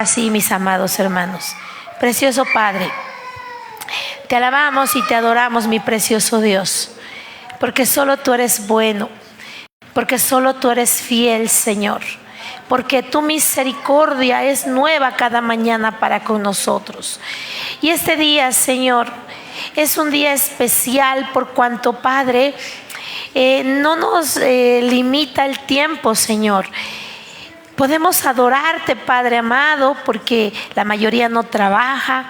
Así, mis amados hermanos. Precioso Padre, te alabamos y te adoramos, mi precioso Dios, porque solo tú eres bueno, porque solo tú eres fiel, Señor, porque tu misericordia es nueva cada mañana para con nosotros. Y este día, Señor, es un día especial por cuanto, Padre, no nos limita el tiempo, Señor. Podemos adorarte, Padre amado, porque la mayoría no trabaja.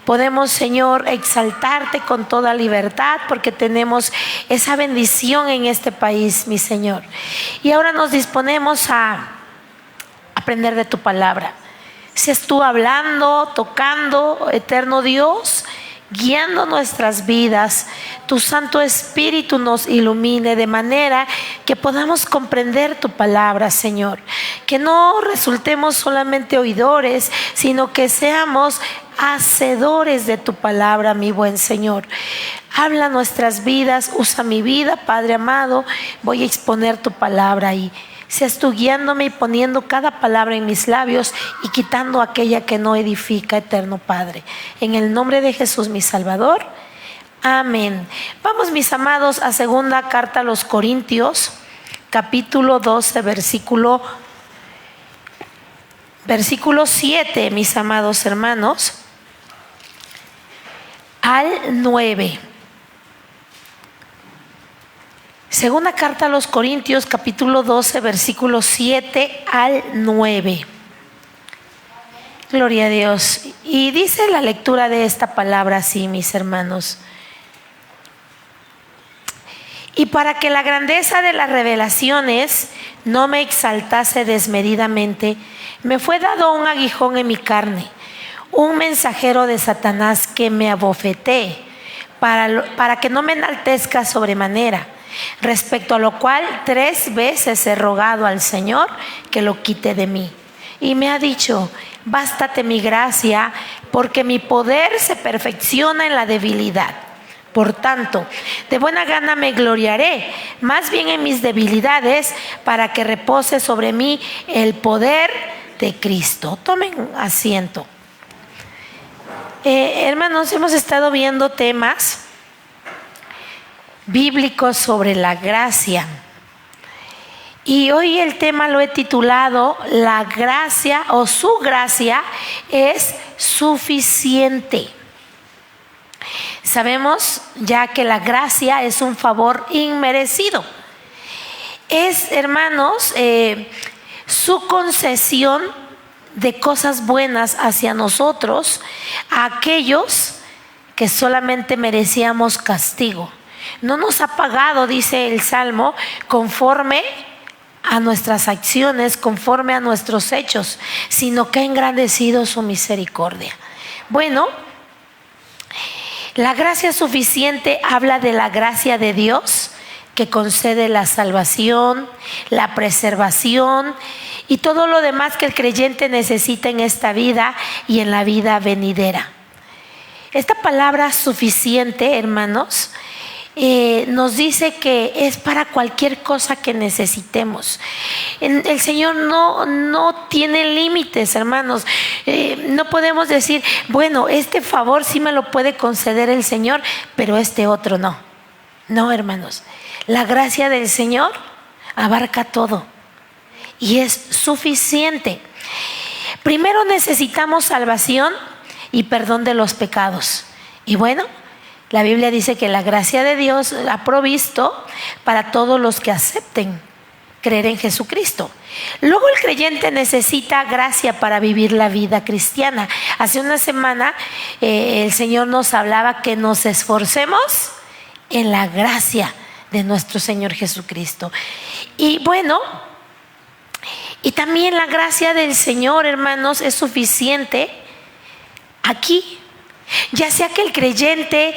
Podemos, Señor, exaltarte con toda libertad porque tenemos esa bendición en este país, mi Señor. Y ahora nos disponemos a aprender de tu palabra. Seas tú hablando, tocando, eterno Dios, guiando nuestras vidas. Tu Santo Espíritu nos ilumine de manera que podamos comprender tu palabra, Señor. Que no resultemos solamente oidores, sino que seamos hacedores de tu palabra, mi buen Señor. Habla nuestras vidas, usa mi vida, Padre amado. Voy a exponer tu palabra ahí. Seas tú guiándome y poniendo cada palabra en mis labios y quitando aquella que no edifica, eterno Padre. En el nombre de Jesús, mi Salvador. Amén. Vamos, mis amados, a segunda carta a los Corintios, capítulo 12, versículo 7, mis amados hermanos, al 9. Segunda carta a los Corintios, capítulo 12, versículos 7 al 9. Gloria a Dios. Y dice la lectura de esta palabra así, mis hermanos. Y para que la grandeza de las revelaciones no me exaltase desmedidamente, me fue dado un aguijón en mi carne, un mensajero de Satanás que me abofetee, para que no me enaltezca sobremanera. Respecto a lo cual 3 veces he rogado al Señor que lo quite de mí. Y me ha dicho: bástate mi gracia, porque mi poder se perfecciona en la debilidad. Por tanto, de buena gana me gloriaré, más bien en mis debilidades, para que repose sobre mí el poder de Cristo. Tomen asiento. Hermanos, hemos estado viendo temas bíblicos sobre la gracia. Y hoy el tema lo he titulado: la gracia o su gracia es suficiente. Sabemos ya que la gracia es un favor inmerecido. Es, hermanos, su concesión de cosas buenas hacia nosotros, a aquellos que solamente merecíamos castigo. No nos ha pagado, dice el Salmo, conforme a nuestras acciones, conforme a nuestros hechos, sino que ha engrandecido su misericordia. Bueno, la gracia suficiente habla de la gracia de Dios que concede la salvación, la preservación y todo lo demás que el creyente necesita en esta vida y en la vida venidera. Esta palabra suficiente, hermanos, nos dice que es para cualquier cosa que necesitemos. El Señor no tiene límites, hermanos. No podemos decir, bueno, este favor sí me lo puede conceder el Señor, pero este otro no. No, hermanos. La gracia del Señor abarca todo y es suficiente. Primero necesitamos salvación y perdón de los pecados. Y bueno, la Biblia dice que la gracia de Dios ha provisto para todos los que acepten creer en Jesucristo. Luego el creyente necesita gracia para vivir la vida cristiana. Hace una semana el Señor nos hablaba que nos esforcemos en la gracia de nuestro Señor Jesucristo. Y bueno, y también la gracia del Señor, hermanos, es suficiente aquí. Ya sea que el creyente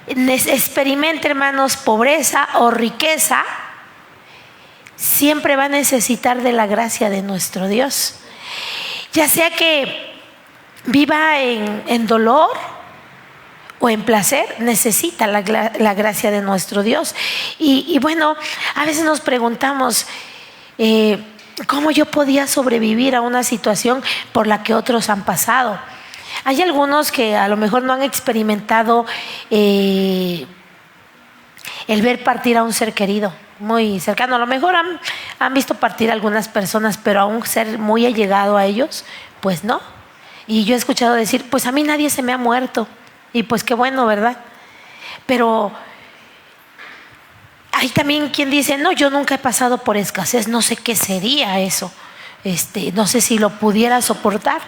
experimente, hermanos, pobreza o riqueza, siempre va a necesitar de la gracia de nuestro Dios. Ya sea que viva en dolor o en placer, necesita la gracia de nuestro Dios. Y bueno, a veces nos preguntamos, cómo yo podía sobrevivir a una situación por la que otros han pasado. Hay algunos que a lo mejor no han experimentado el ver partir a un ser querido muy cercano. A lo mejor han visto partir a algunas personas, pero a un ser muy allegado a ellos, pues no. Y yo he escuchado decir, pues a mí nadie se me ha muerto. Y pues qué bueno, ¿verdad? Pero hay también quien dice, no, yo nunca he pasado por escasez, no sé qué sería eso, no sé si lo pudiera soportar.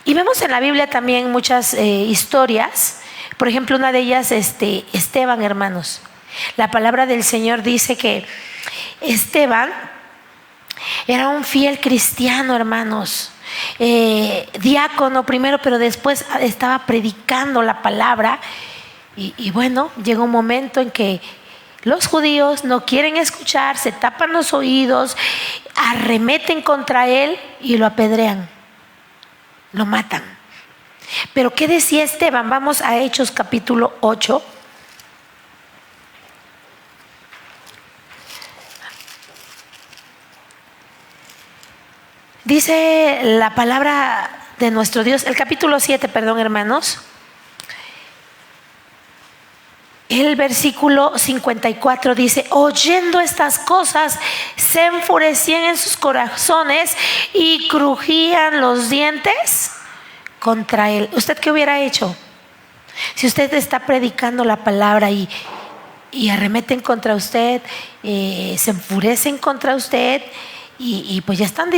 Y vemos en la Biblia también muchas historias. Por ejemplo, una de ellas, Esteban, hermanos. La palabra del Señor dice que Esteban era un fiel cristiano, hermanos. Diácono primero, pero después estaba predicando la palabra. Y bueno, llega un momento en que los judíos no quieren escuchar, se tapan los oídos, arremeten contra él y lo apedrean, lo matan. Pero ¿qué decía Esteban? Vamos a Hechos capítulo 8. Dice la palabra de nuestro Dios, el capítulo 7, perdón, hermanos. El versículo 54 dice, oyendo estas cosas, se enfurecían en sus corazones y crujían los dientes contra él. ¿Usted qué hubiera hecho? Si usted está predicando la palabra y arremeten contra usted, se enfurecen contra usted y pues ya están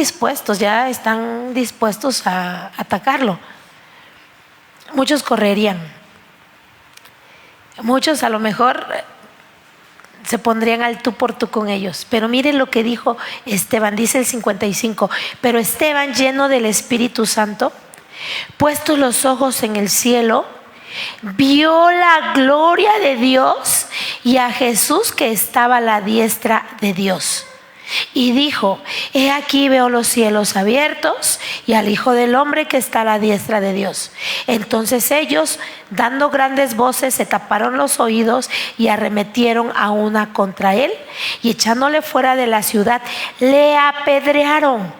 dispuestos a atacarlo. Muchos correrían. Muchos a lo mejor se pondrían al tú por tú con ellos. Pero miren lo que dijo Esteban, dice el 55. Pero Esteban, lleno del Espíritu Santo, puestos los ojos en el cielo, vio la gloria de Dios y a Jesús que estaba a la diestra de Dios. Y dijo, he aquí veo los cielos abiertos y al Hijo del Hombre que está a la diestra de Dios. Entonces ellos, dando grandes voces, se taparon los oídos y arremetieron a una contra él y echándole fuera de la ciudad, le apedrearon.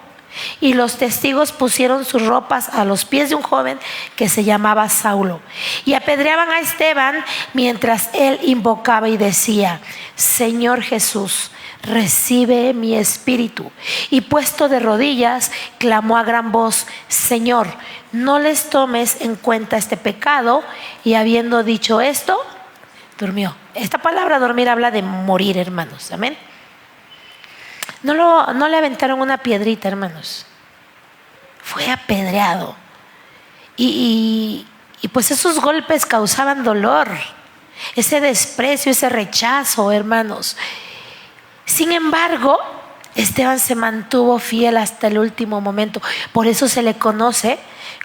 Y los testigos pusieron sus ropas a los pies de un joven que se llamaba Saulo. Y apedreaban a Esteban mientras él invocaba y decía, Señor Jesús, recibe mi espíritu. Y puesto de rodillas, clamó a gran voz, Señor, no les tomes en cuenta este pecado. Y habiendo dicho esto, durmió. Esta palabra dormir habla de morir, hermanos. Amén. No le aventaron una piedrita, hermanos. Fue apedreado. Y pues esos golpes causaban dolor, ese desprecio, ese rechazo, hermanos. Sin embargo, Esteban se mantuvo fiel hasta el último momento. Por eso se le conoce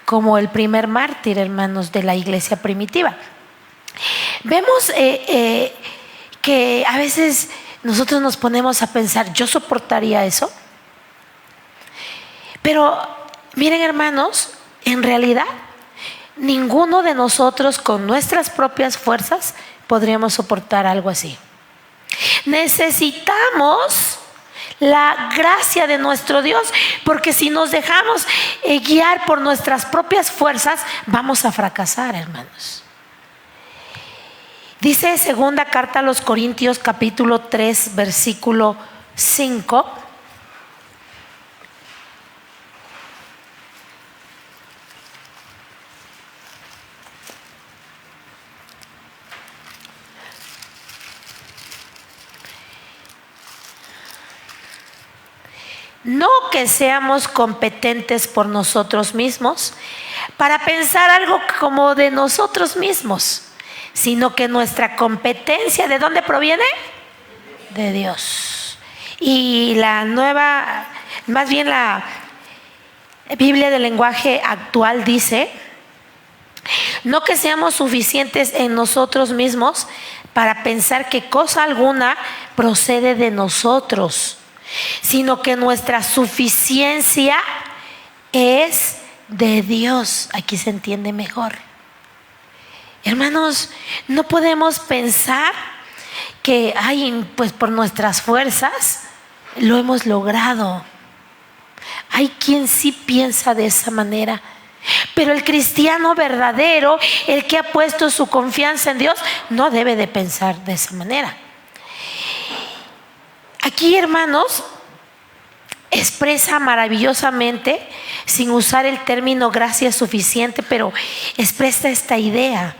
como el primer mártir, hermanos, de la iglesia primitiva. Vemos que a veces nosotros nos ponemos a pensar, ¿yo soportaría eso? Pero miren, hermanos, en realidad ninguno de nosotros con nuestras propias fuerzas podríamos soportar algo así. Necesitamos la gracia de nuestro Dios, porque si nos dejamos guiar por nuestras propias fuerzas, vamos a fracasar, hermanos. Dice segunda carta a los Corintios capítulo 3 versículo 5. No que seamos competentes por nosotros mismos para pensar algo como de nosotros mismos, sino que nuestra competencia, ¿de dónde proviene? De Dios. Y la Biblia del lenguaje actual dice, no que seamos suficientes en nosotros mismos para pensar que cosa alguna procede de nosotros, sino que nuestra suficiencia es de Dios. Aquí se entiende mejor. Hermanos, no podemos pensar que pues por nuestras fuerzas lo hemos logrado. Hay quien sí piensa de esa manera, pero el cristiano verdadero, el que ha puesto su confianza en Dios, no debe de pensar de esa manera. Aquí, hermanos, expresa maravillosamente, sin usar el término gracia suficiente, pero expresa esta idea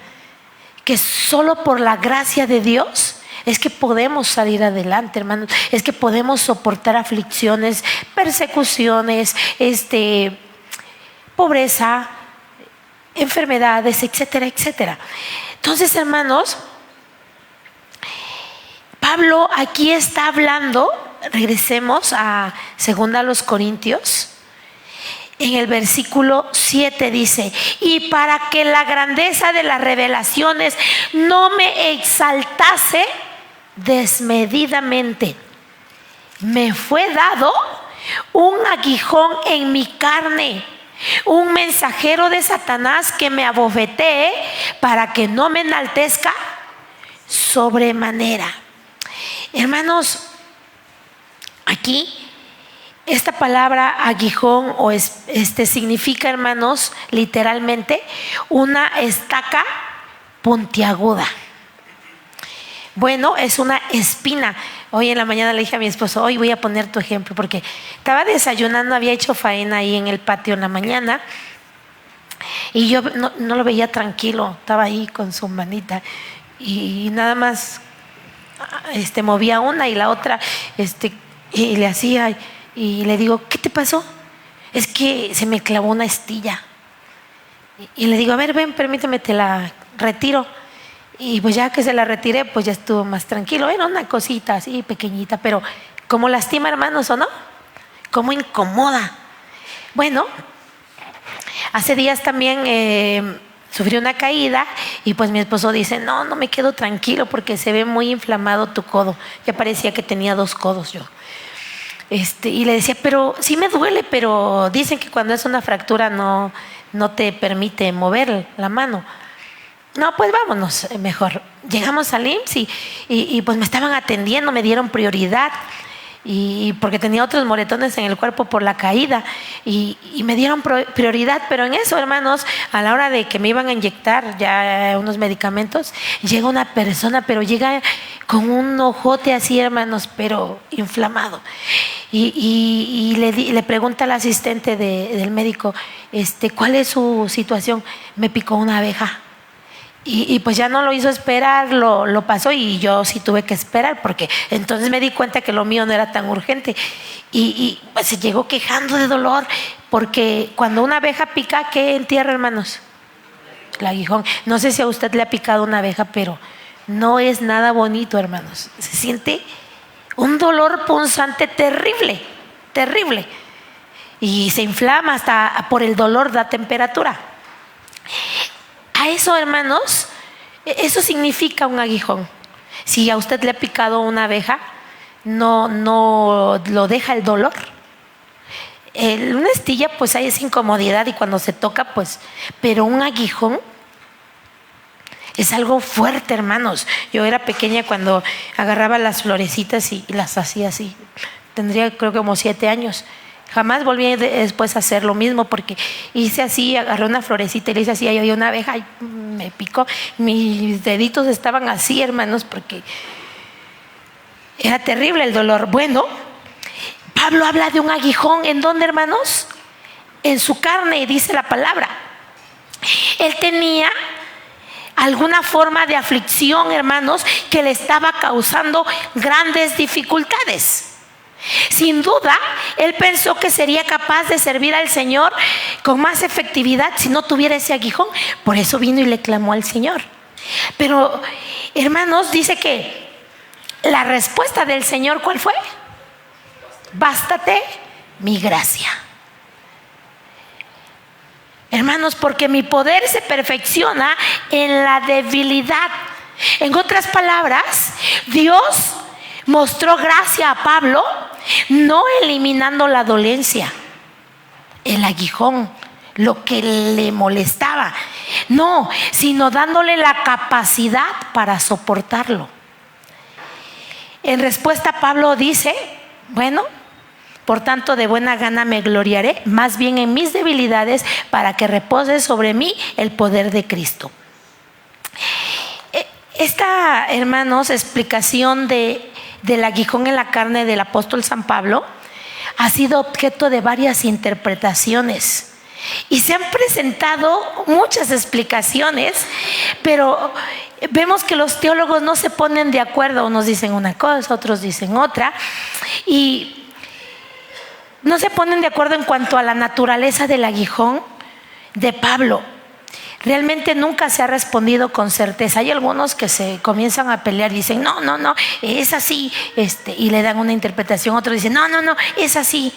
que solo por la gracia de Dios es que podemos salir adelante, hermanos. Es que podemos soportar aflicciones, persecuciones, pobreza, enfermedades, etcétera, etcétera. Entonces, hermanos, Pablo aquí está hablando. Regresemos a 2 Corintios. En el versículo 7 dice: y para que la grandeza de las revelaciones no me exaltase desmedidamente, me fue dado un aguijón en mi carne, un mensajero de Satanás que me abofetee para que no me enaltezca sobremanera. Hermanos, aquí esta palabra aguijón significa, hermanos, literalmente una estaca puntiaguda. Bueno, es una espina. Hoy en la mañana le dije a mi esposo: hoy voy a poner tu ejemplo, porque estaba desayunando, había hecho faena ahí en el patio en la mañana y yo no lo veía tranquilo, estaba ahí con su manita y nada más movía una y la otra y le hacía, y le digo: ¿qué te pasó? Es que se me clavó una astilla. Y le digo: a ver, ven, permíteme, te la retiro. Y pues ya que se la retiré, pues ya estuvo más tranquilo. Era una cosita así pequeñita, pero como lastima, hermanos, ¿o no? Como incomoda. Bueno, hace días también sufrí una caída y pues mi esposo dice: no me quedo tranquilo porque se ve muy inflamado tu codo. Ya parecía que tenía 2 codos yo. Y le decía: pero sí me duele, pero dicen que cuando es una fractura no te permite mover la mano. No, pues vámonos mejor. Llegamos al IMSS y pues me estaban atendiendo, me dieron prioridad, y porque tenía otros moretones en el cuerpo por la caída, y me dieron prioridad. Pero en eso, hermanos, a la hora de que me iban a inyectar ya unos medicamentos, llega una persona, pero llega con un ojote así, hermanos, pero inflamado, y le pregunta al asistente del médico: ¿cuál es su situación? Me picó una abeja. Y pues ya no lo hizo esperar, lo pasó, y yo sí tuve que esperar, porque entonces me di cuenta que lo mío no era tan urgente. Y pues se llegó quejando de dolor, porque cuando una abeja pica, ¿qué entierra, hermanos? El aguijón. No sé si a usted le ha picado una abeja, pero no es nada bonito, hermanos. Se siente un dolor punzante terrible, terrible. Y se inflama, hasta por el dolor da temperatura. A eso, hermanos, eso significa un aguijón. Si a usted le ha picado una abeja, no lo deja el dolor. Una astilla, pues hay esa incomodidad, y cuando se toca, pues, pero un aguijón es algo fuerte, hermanos. Yo era pequeña cuando agarraba las florecitas y las hacía así. Tendría, creo que como 7 años. Jamás volví después a hacer lo mismo, porque hice así, agarré una florecita y le hice así, y había una abeja y me picó. Mis deditos estaban así, hermanos, porque era terrible el dolor. Bueno, Pablo habla de un aguijón. ¿En dónde, hermanos? En su carne, dice la palabra. Él tenía alguna forma de aflicción, hermanos, que le estaba causando grandes dificultades. Sin duda, él pensó que sería capaz de servir al Señor con más efectividad si no tuviera ese aguijón. Por eso vino y le clamó al Señor. Pero, hermanos, dice que la respuesta del Señor, ¿cuál fue? Bástate mi gracia. Hermanos, porque mi poder se perfecciona en la debilidad. En otras palabras, Dios mostró gracia a Pablo, no eliminando la dolencia, el aguijón, lo que le molestaba, no, sino dándole la capacidad para soportarlo. En respuesta, Pablo dice: Bueno, por tanto, de buena gana me gloriaré, más bien en mis debilidades, para que repose sobre mí el poder de Cristo. Esta, hermanos, explicación del aguijón en la carne del apóstol San Pablo ha sido objeto de varias interpretaciones y se han presentado muchas explicaciones, pero vemos que los teólogos no se ponen de acuerdo. Unos dicen una cosa, otros dicen otra, y no se ponen de acuerdo en cuanto a la naturaleza del aguijón de Pablo. Realmente nunca se ha respondido con certeza. Hay algunos que se comienzan a pelear y dicen, no, es así, y le dan una interpretación. Otros dicen, no, es así.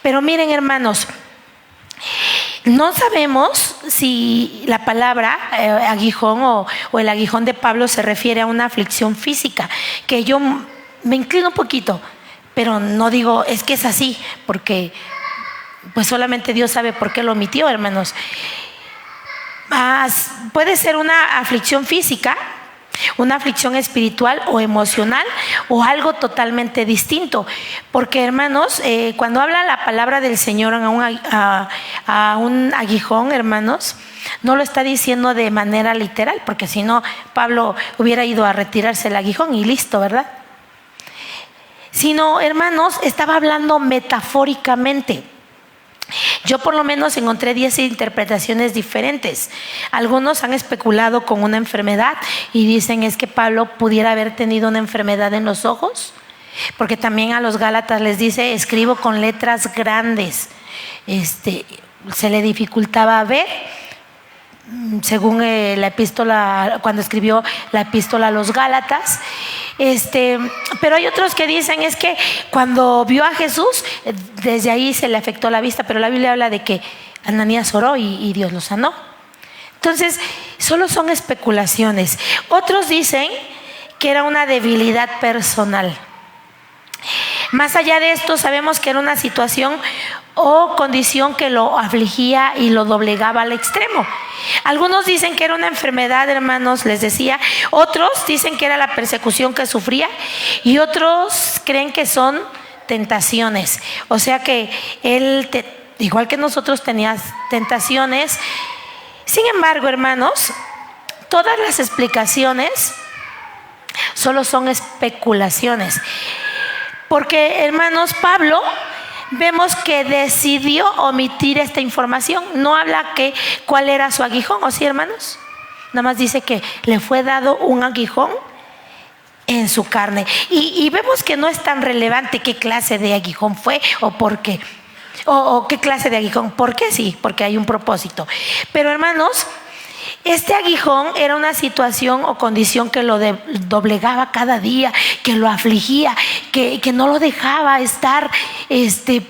Pero miren, hermanos, no sabemos si la palabra aguijón o el aguijón de Pablo se refiere a una aflicción física, que yo me inclino un poquito, pero no digo es que es así, porque pues solamente Dios sabe por qué lo omitió, hermanos. Puede ser una aflicción física, una aflicción espiritual o emocional, o algo totalmente distinto, porque, hermanos, cuando habla la palabra del Señor a un aguijón, hermanos, no lo está diciendo de manera literal, porque si no Pablo hubiera ido a retirarse el aguijón y listo, ¿verdad? Sino, hermanos, estaba hablando metafóricamente. Yo por lo menos encontré 10 interpretaciones diferentes. Algunos han especulado con una enfermedad y dicen es que Pablo pudiera haber tenido una enfermedad en los ojos, porque también a los Gálatas les dice, escribo con letras grandes. Se le dificultaba ver, según la epístola, cuando escribió la epístola a los Gálatas. Pero hay otros que dicen es que cuando vio a Jesús, desde ahí se le afectó la vista, pero la Biblia habla de que Ananías oró y Dios lo sanó. Entonces, solo son especulaciones. Otros dicen que era una debilidad personal. Más allá de esto, sabemos que era una situación o condición que lo afligía y lo doblegaba al extremo. Algunos dicen que era una enfermedad, hermanos, les decía. Otros dicen que era la persecución que sufría, y otros creen que son tentaciones. O sea que él, igual que nosotros, tenía tentaciones. Sin embargo, hermanos, todas las explicaciones solo son especulaciones, porque, hermanos, Pablo vemos que decidió omitir esta información. No habla cuál era su aguijón, ¿o sí, hermanos? Nada más dice que le fue dado un aguijón en su carne, y vemos que no es tan relevante qué clase de aguijón fue o por qué, o qué clase de aguijón. ¿Por qué? Sí, porque hay un propósito. Pero, hermanos, este aguijón era una situación o condición que lo doblegaba cada día, que lo afligía, que no lo dejaba estar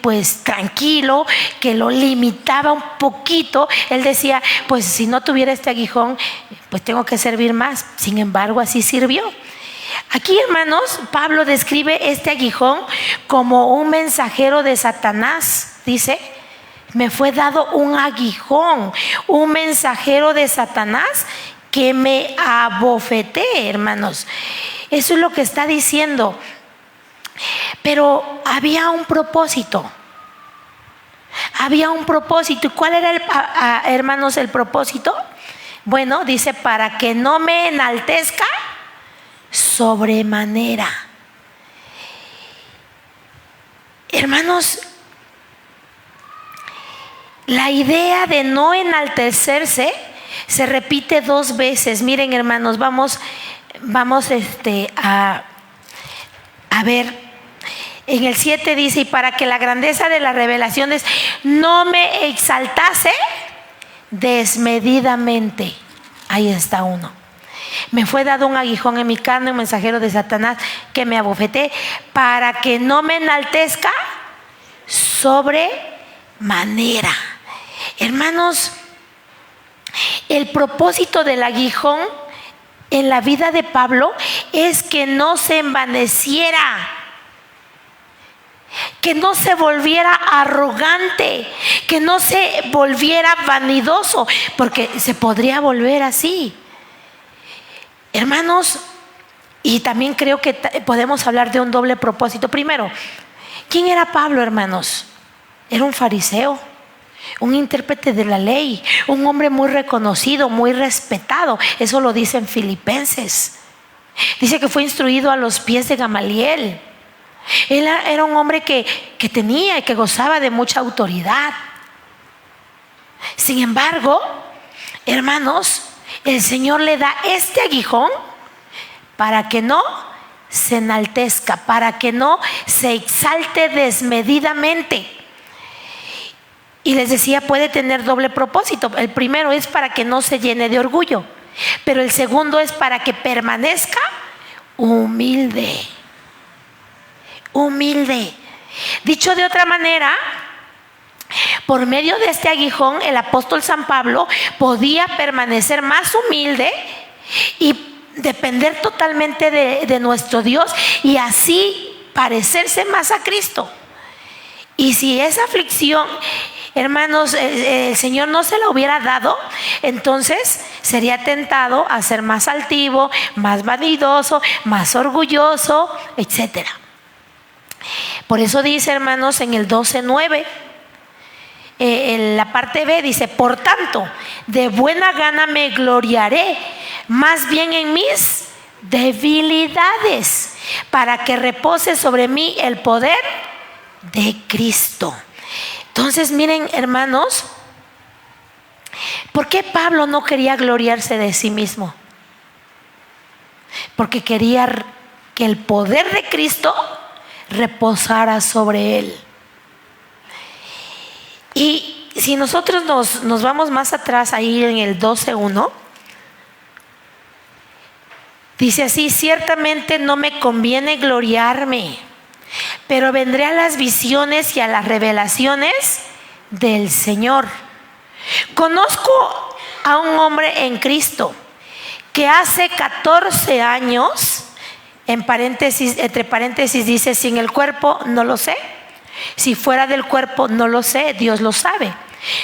pues tranquilo, que lo limitaba un poquito. Él decía, pues si no tuviera este aguijón, pues tengo que servir más. Sin embargo, así sirvió. Aquí, hermanos, Pablo describe este aguijón como un mensajero de Satanás. Dice, me fue dado un aguijón, un mensajero de Satanás que me abofeté, hermanos. Eso es lo que está diciendo. Pero había un propósito. Había un propósito. ¿Y cuál era, hermanos, el propósito? Bueno, dice, para que no me enaltezca sobremanera. Hermanos, la idea de no enaltecerse se repite 2 veces. Miren, hermanos, vamos a ver. En el 7 dice, y para que la grandeza de las revelaciones no me exaltase desmedidamente. Ahí está uno. Me fue dado un aguijón en mi carne, un mensajero de Satanás que me abofeté, para que no me enaltezca sobremanera. Hermanos, el propósito del aguijón en la vida de Pablo es que no se envaneciera, que no se volviera arrogante, que no se volviera vanidoso, porque se podría volver así. Hermanos, y también creo que podemos hablar de un doble propósito. Primero, ¿Quién era Pablo, hermanos? Era un fariseo, un intérprete de la ley, un hombre muy reconocido, muy respetado. Eso lo dice en Filipenses. Dice que fue instruido a los pies de Gamaliel. Él era un hombre que tenía y que gozaba de mucha autoridad. Sin embargo, hermanos, el Señor le da este aguijón para que no se enaltezca, para que no se exalte desmedidamente. Y les decía, puede tener doble propósito. El primero es para que no se llene de orgullo, pero el segundo es para que permanezca humilde. Humilde. Dicho de otra manera, por medio de este aguijón, el apóstol San Pablo podía permanecer más humilde y depender totalmente de nuestro Dios, y así parecerse más a Cristo. Y si esa aflicción, hermanos, el Señor no se la hubiera dado, entonces sería tentado a ser más altivo, más vanidoso, más orgulloso, etcétera. Por eso dice, hermanos, en el 12:9, en la parte B dice: por tanto, de buena gana me gloriaré más bien en mis debilidades, para que repose sobre mí el poder de Cristo. Entonces, miren, hermanos, ¿por qué Pablo no quería gloriarse de sí mismo? Porque quería que el poder de Cristo reposara sobre él. Y si nosotros nos vamos más atrás, ahí en el 12:1, dice así: ciertamente no me conviene gloriarme, pero vendré a las visiones y a las revelaciones del Señor. Conozco a un hombre en Cristo que hace 14 años, entre paréntesis dice: si en el cuerpo no lo sé, si fuera del cuerpo no lo sé, Dios lo sabe,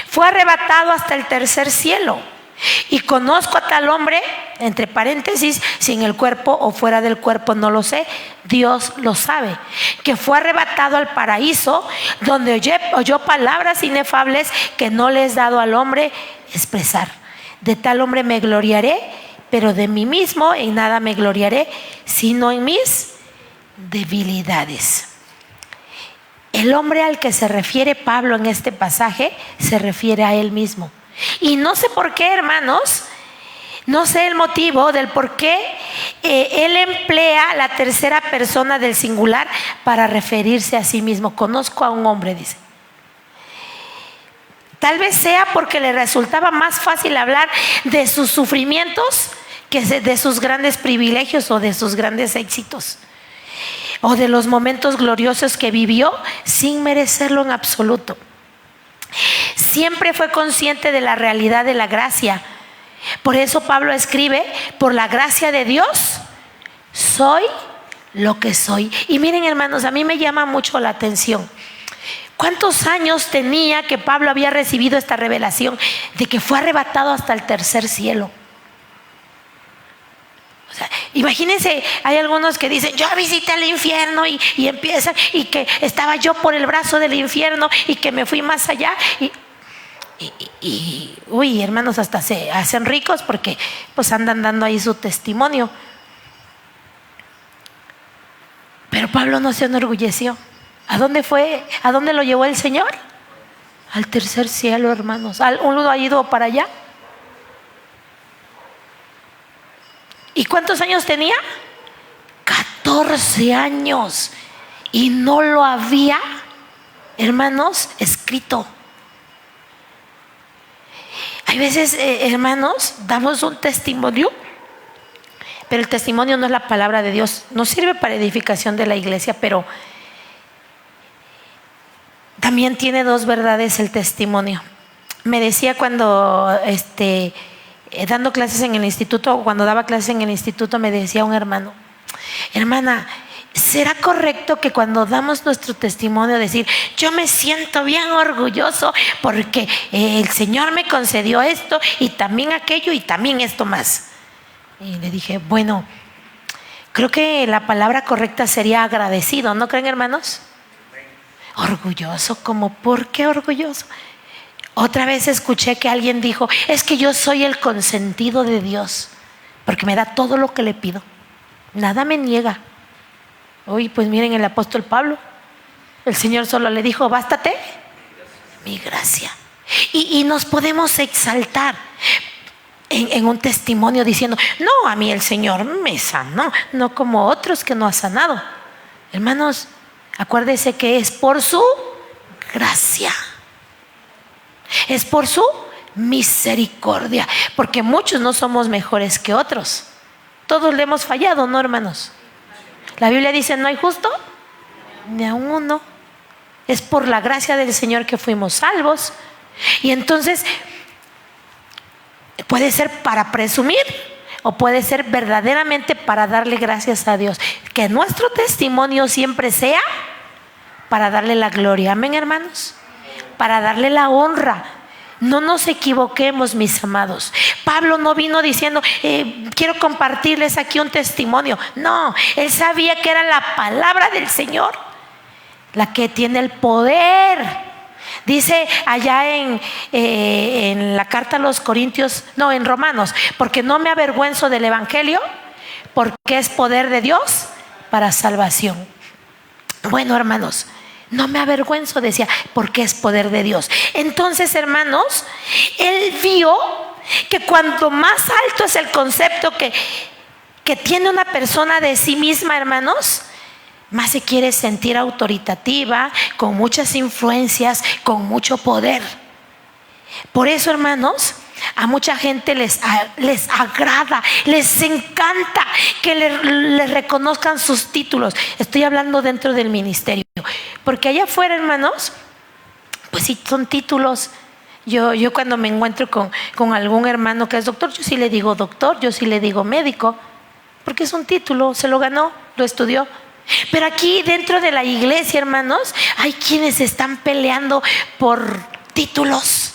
fue arrebatado hasta el tercer cielo. Y conozco a tal hombre, entre paréntesis, si en el cuerpo o fuera del cuerpo no lo sé, Dios lo sabe, que fue arrebatado al paraíso, donde oyó palabras inefables que no le es dado al hombre expresar. De tal hombre me gloriaré, pero de mí mismo en nada me gloriaré, sino en mis debilidades. El hombre al que se refiere Pablo en este pasaje se refiere a él mismo. Y no sé por qué, hermanos, no sé el motivo del por qué él emplea la tercera persona del singular para referirse a sí mismo. Conozco a un hombre, dice. Tal vez sea porque le resultaba más fácil hablar de sus sufrimientos que de sus grandes privilegios o de sus grandes éxitos, o de los momentos gloriosos que vivió sin merecerlo en absoluto. Siempre fue consciente de la realidad de la gracia. Por eso Pablo escribe: por la gracia de Dios soy lo que soy. Y miren, hermanos, a mí me llama mucho la atención. ¿Cuántos años tenía que Pablo había recibido esta revelación de que fue arrebatado hasta el tercer cielo? O sea, imagínense, hay algunos que dicen: yo visité el infierno y empiezan, y que estaba yo por el brazo del infierno y que me fui más allá. Uy, hermanos, hasta se hacen ricos porque pues andan dando ahí su testimonio. Pero Pablo no se enorgulleció. ¿A dónde fue? ¿A dónde lo llevó el Señor? Al tercer cielo, hermanos. ¿Uno ha ido para allá? ¿Y cuántos años tenía? 14 años. Y no lo había, hermanos, escrito. Hay veces, hermanos, damos un testimonio, pero el testimonio no es la palabra de Dios. Nos sirve para edificación de la iglesia, pero también tiene dos verdades el testimonio. Me decía cuando dando clases en el instituto, cuando daba clases en el instituto, me decía un hermano: hermana, ¿será correcto que cuando damos nuestro testimonio decir: yo me siento bien orgulloso porque el Señor me concedió esto y también aquello y también esto más? Y le dije: bueno, creo que la palabra correcta sería agradecido, ¿no creen, hermanos? Orgulloso, ¿como por qué orgulloso? Otra vez escuché que alguien dijo: es que yo soy el consentido de Dios, porque me da todo lo que le pido, nada me niega. Uy, pues miren el apóstol Pablo, el Señor solo le dijo: bástate mi gracia. Y nos podemos exaltar en un testimonio diciendo: no, a mí el Señor me sanó, no como otros que no ha sanado. Hermanos, acuérdese que es por su gracia, es por su misericordia, porque muchos no somos mejores que otros. Todos le hemos fallado, ¿no, hermanos? La Biblia dice: no hay justo ni a uno. Es por la gracia del Señor que fuimos salvos. Y entonces puede ser para presumir o puede ser verdaderamente para darle gracias a Dios. Que nuestro testimonio siempre sea para darle la gloria. Amén, hermanos. Para darle la honra. No nos equivoquemos, mis amados. Pablo no vino diciendo: quiero compartirles aquí un testimonio. No, él sabía que era la palabra del Señor la que tiene el poder. Dice allá en la carta a los Corintios, no, en Romanos: porque no me avergüenzo del evangelio, porque es poder de Dios para salvación. Bueno, hermanos, no me avergüenzo, decía, porque es poder de Dios. Entonces, hermanos, él vio que cuanto más alto es el concepto que tiene una persona de sí misma, hermanos, más se quiere sentir autoritativa, con muchas influencias, con mucho poder. Por eso, hermanos, a mucha gente les agrada, les encanta que les reconozcan sus títulos. Estoy hablando dentro del ministerio, porque allá afuera, hermanos, pues sí, son títulos. Yo cuando me encuentro con algún hermano que es doctor, yo sí le digo doctor, yo sí le digo médico, porque es un título, se lo ganó, lo estudió. Pero aquí dentro de la iglesia, hermanos, hay quienes están peleando por títulos.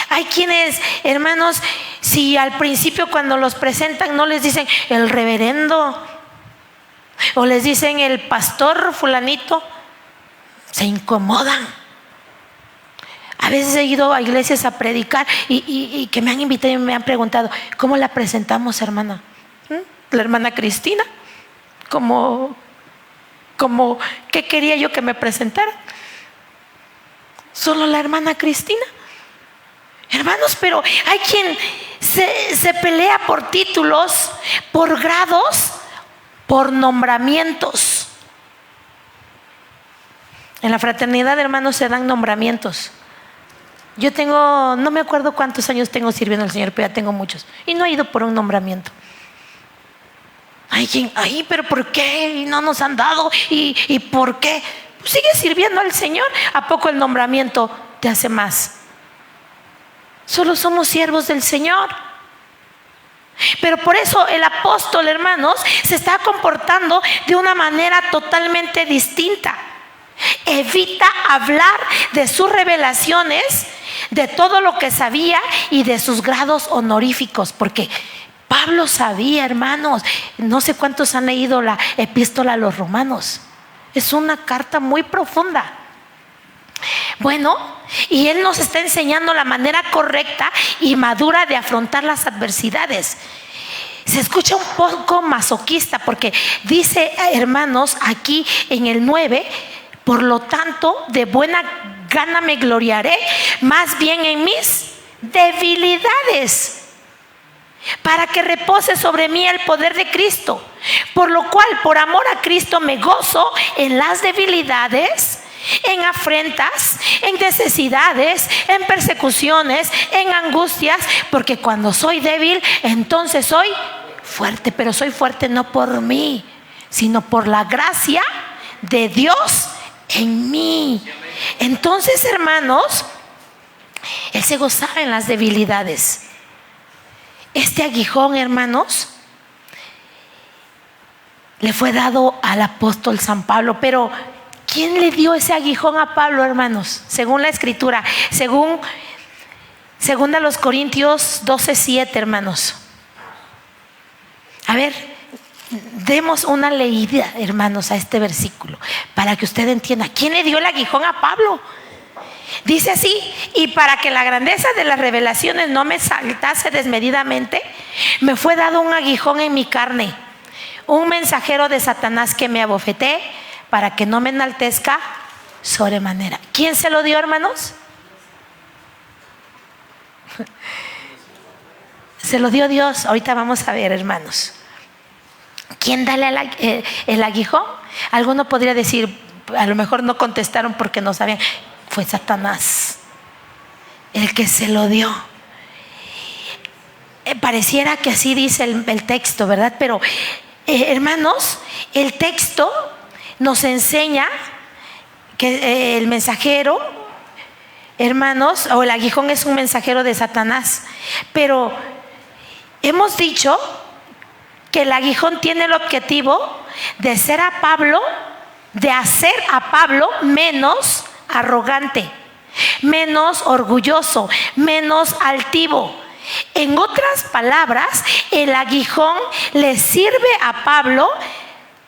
Hay quienes, hermanos, si al principio cuando los presentan no les dicen el reverendo o les dicen el pastor fulanito, se incomodan. A veces he ido a iglesias a predicar y que me han invitado y me han preguntado: ¿cómo la presentamos, hermana? La hermana Cristina. Como ¿qué quería yo que me presentara? Solo la hermana Cristina. Hermanos, pero hay quien se pelea por títulos, por grados, por nombramientos. En la fraternidad, hermanos, se dan nombramientos. Yo tengo, no me acuerdo cuántos años tengo sirviendo al Señor, pero ya tengo muchos, y no he ido por un nombramiento. Hay quien: ay, pero ¿por qué? Y no nos han dado. ¿Y por qué? Pues sigue sirviendo al Señor. ¿A poco el nombramiento te hace más? Solo somos siervos del Señor. Pero por eso el apóstol, hermanos, se está comportando de una manera totalmente distinta. Evita hablar de sus revelaciones, de todo lo que sabía y de sus grados honoríficos, porque Pablo sabía, hermanos. No sé cuántos han leído la epístola a los Romanos. Es una carta muy profunda. Bueno, y él nos está enseñando la manera correcta y madura de afrontar las adversidades. Se escucha un poco masoquista porque dice, hermanos, aquí en el 9: por lo tanto, de buena gana me gloriaré más bien en mis debilidades, para que repose sobre mí el poder de Cristo. Por lo cual, por amor a Cristo, me gozo en las debilidades, en afrentas, en necesidades, en persecuciones, en angustias, porque cuando soy débil, entonces soy fuerte. Pero soy fuerte no por mí, sino por la gracia de Dios en mí. Entonces, hermanos, él se gozaba en las debilidades. Este aguijón, hermanos, le fue dado al apóstol San Pablo. Pero ¿quién le dio ese aguijón a Pablo, hermanos? Según la escritura, según a los Corintios 12:7, hermanos. A ver, demos una leída, hermanos, a este versículo para que usted entienda quién le dio el aguijón a Pablo. Dice así: y para que la grandeza de las revelaciones no me saltase desmedidamente, me fue dado un aguijón en mi carne, un mensajero de Satanás que me abofeté para que no me enaltezca sobremanera. ¿Quién se lo dio, hermanos? Se lo dio Dios. Ahorita vamos a ver, hermanos. ¿Quién da el aguijón? Alguno podría decir, a lo mejor no contestaron porque no sabían. Fue Satanás el que se lo dio. Pareciera que así dice el texto, ¿verdad? Pero hermanos, el texto nos enseña que el mensajero, hermanos, o el aguijón es un mensajero de Satanás. Pero hemos dicho que el aguijón tiene el objetivo de hacer a Pablo menos arrogante, menos orgulloso, menos altivo. En otras palabras, el aguijón le sirve a Pablo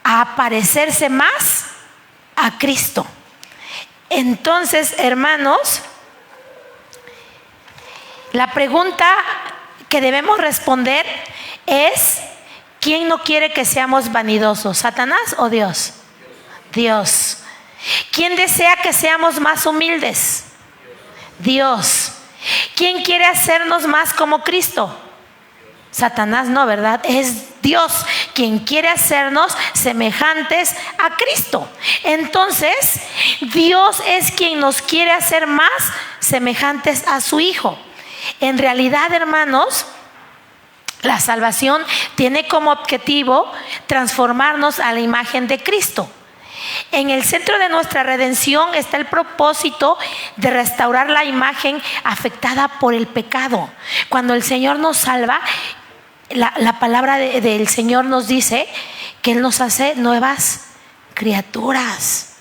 a parecerse más a Cristo. Entonces, hermanos, la pregunta que debemos responder es: ¿quién no quiere que seamos vanidosos? ¿Satanás o Dios? Dios. ¿Quién desea que seamos más humildes? Dios. ¿Quién quiere hacernos más como Cristo? Satanás no, ¿verdad? Es Dios quien quiere hacernos semejantes a Cristo. Entonces, Dios es quien nos quiere hacer más semejantes a su Hijo. En realidad, hermanos, la salvación tiene como objetivo transformarnos a la imagen de Cristo. En el centro de nuestra redención está el propósito de restaurar la imagen afectada por el pecado. Cuando el Señor nos salva, la palabra del Señor nos dice que Él nos hace nuevas criaturas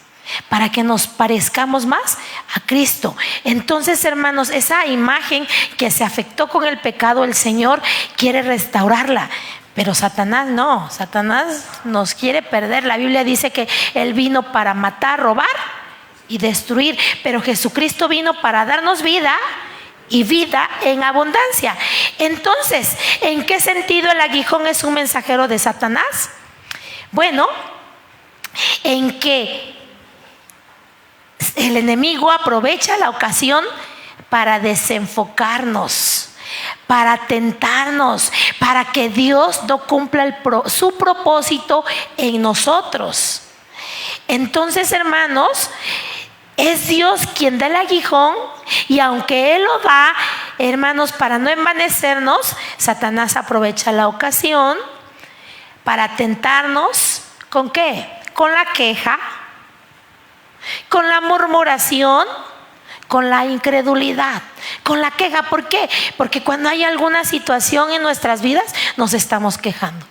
para que nos parezcamos más a Cristo. Entonces, hermanos, esa imagen que se afectó con el pecado, el Señor quiere restaurarla. Pero Satanás no, Satanás nos quiere perder. La Biblia dice que Él vino para matar, robar y destruir, pero Jesucristo vino para darnos vida y vida en abundancia. Entonces, ¿en qué sentido el aguijón es un mensajero de Satanás? Bueno, en que el enemigo aprovecha la ocasión para desenfocarnos, para tentarnos, para que Dios no cumpla su propósito en nosotros. Entonces, hermanos, es Dios quien da el aguijón, y aunque Él lo da, hermanos, para no envanecernos, Satanás aprovecha la ocasión para tentarnos. ¿Con qué? Con la queja, con la murmuración, con la incredulidad, con la queja. ¿Por qué? Porque cuando hay alguna situación en nuestras vidas, nos estamos quejando.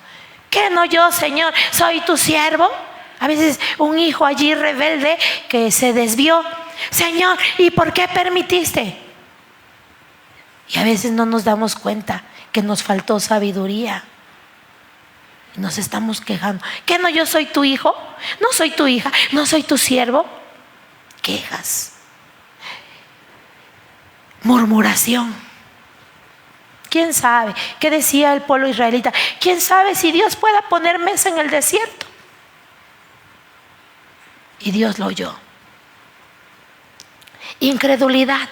¿Qué no yo, Señor? Soy tu siervo. A veces un hijo allí rebelde que se desvió. Señor, ¿y por qué permitiste? Y a veces no nos damos cuenta que nos faltó sabiduría. Y nos estamos quejando. ¿Qué no yo soy tu hijo? No soy tu hija, no soy tu siervo. Quejas. Murmuración. ¿Quién sabe? ¿Qué decía el pueblo israelita? ¿Quién sabe si Dios pueda poner mesa en el desierto? Y Dios lo oyó. Incredulidad.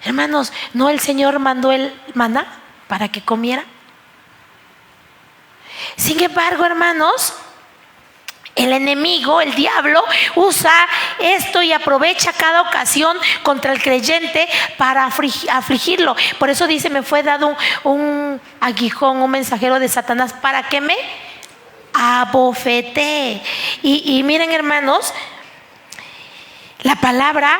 Hermanos, ¿no el Señor mandó el maná para que comiera? Sin embargo, hermanos, el enemigo, el diablo, usa esto y aprovecha cada ocasión contra el creyente para afligirlo. Por eso dice: me fue dado un aguijón, un mensajero de Satanás, para que me abofetee. Y miren, hermanos, la palabra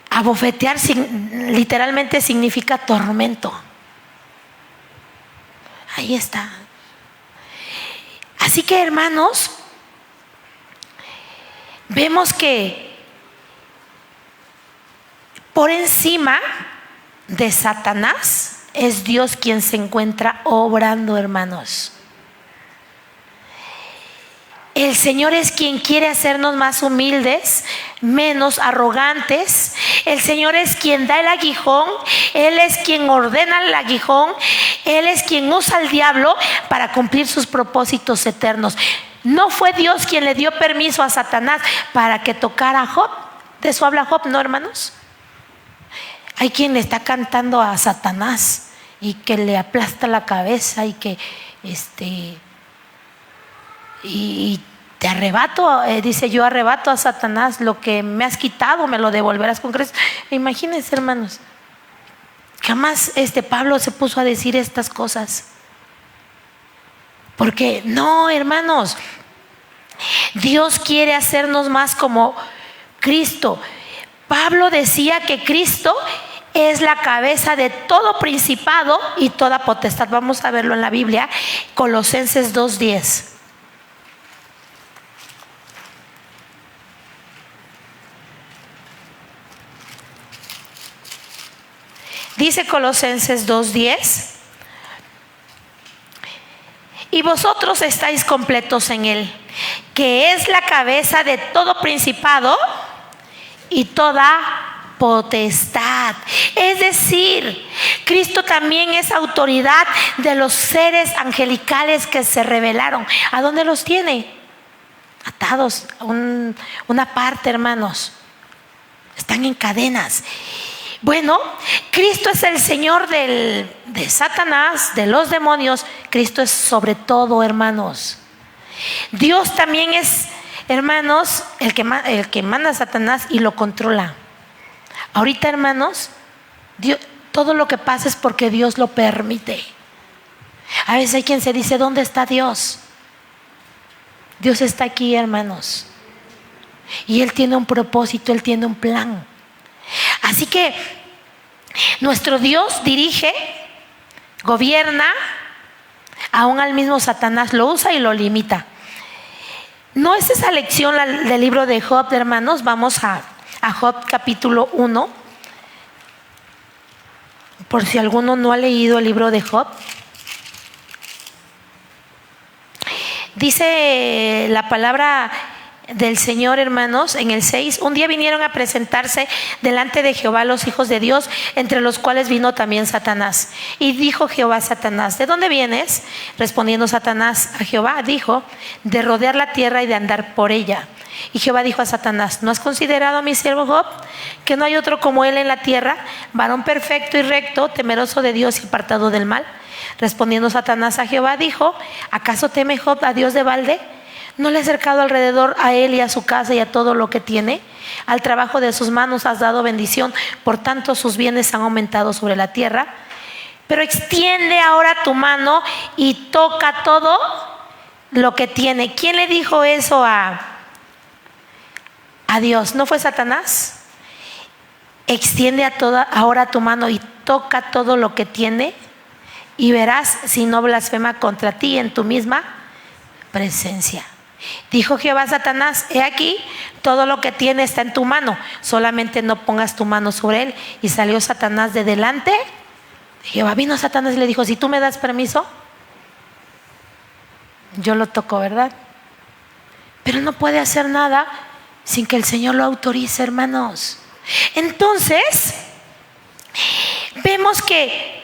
abofetear literalmente significa tormento. Ahí está. Así que, hermanos, vemos que por encima de Satanás es Dios quien se encuentra obrando, hermanos. El Señor es quien quiere hacernos más humildes, menos arrogantes. El Señor es quien da el aguijón. Él es quien ordena el aguijón. Él es quien usa al diablo para cumplir sus propósitos eternos. No fue Dios quien le dio permiso a Satanás para que tocara a Job. De eso habla Job, ¿no, hermanos? Hay quien le está cantando a Satanás y que le aplasta la cabeza y que y te arrebato, dice, yo arrebato a Satanás lo que me has quitado, me lo devolverás con creces. Imagínense, hermanos, jamás Pablo se puso a decir estas cosas. Porque no, hermanos, Dios quiere hacernos más como Cristo. Pablo decía que Cristo es la cabeza de todo principado y toda potestad. Vamos a verlo en la Biblia, Colosenses 2:10. Dice Colosenses 2:10: y vosotros estáis completos en Él, que es la cabeza de todo principado y toda potestad. Es decir, Cristo también es autoridad de los seres angelicales que se rebelaron. ¿A dónde los tiene? Atados a una parte, hermanos. Están en cadenas. Bueno, Cristo es el Señor de Satanás, de los demonios. Cristo es sobre todo, hermanos. Dios también es, hermanos, el que manda a Satanás y lo controla. Ahorita, hermanos, todo lo que pasa es porque Dios lo permite. A veces hay quien se dice, ¿dónde está Dios? Dios está aquí, hermanos. Y Él tiene un propósito, Él tiene un plan. Así que nuestro Dios dirige, gobierna, aún al mismo Satanás lo usa y lo limita. No es esa lección del libro de Job, hermanos. Vamos a Job capítulo 1, por si alguno no ha leído el libro de Job. Dice la palabra del Señor, hermanos, en el 6: un día vinieron a presentarse delante de Jehová los hijos de Dios, entre los cuales vino también Satanás. Y dijo Jehová a Satanás: ¿de dónde vienes? Respondiendo Satanás a Jehová, dijo: de rodear la tierra y de andar por ella. Y Jehová dijo a Satanás: ¿no has considerado a mi siervo Job, que no hay otro como él en la tierra, varón perfecto y recto, temeroso de Dios y apartado del mal? Respondiendo Satanás a Jehová, dijo: ¿acaso teme Job a Dios de balde? ¿No le has cercado alrededor a él y a su casa y a todo lo que tiene? Al trabajo de sus manos has dado bendición, por tanto sus bienes han aumentado sobre la tierra. Pero extiende ahora tu mano y toca todo lo que tiene. ¿Quién le dijo eso a Dios? ¿No fue Satanás? Extiende ahora tu mano y toca todo lo que tiene, y verás si no blasfema contra ti en tu misma presencia. Dijo Jehová a Satanás: he aquí, todo lo que tiene está en tu mano, solamente no pongas tu mano sobre él. Y salió Satanás de delante de Jehová. Vino Satanás y le dijo: si tú me das permiso, yo lo toco, ¿verdad? Pero no puede hacer nada sin que el Señor lo autorice, hermanos. Entonces, vemos que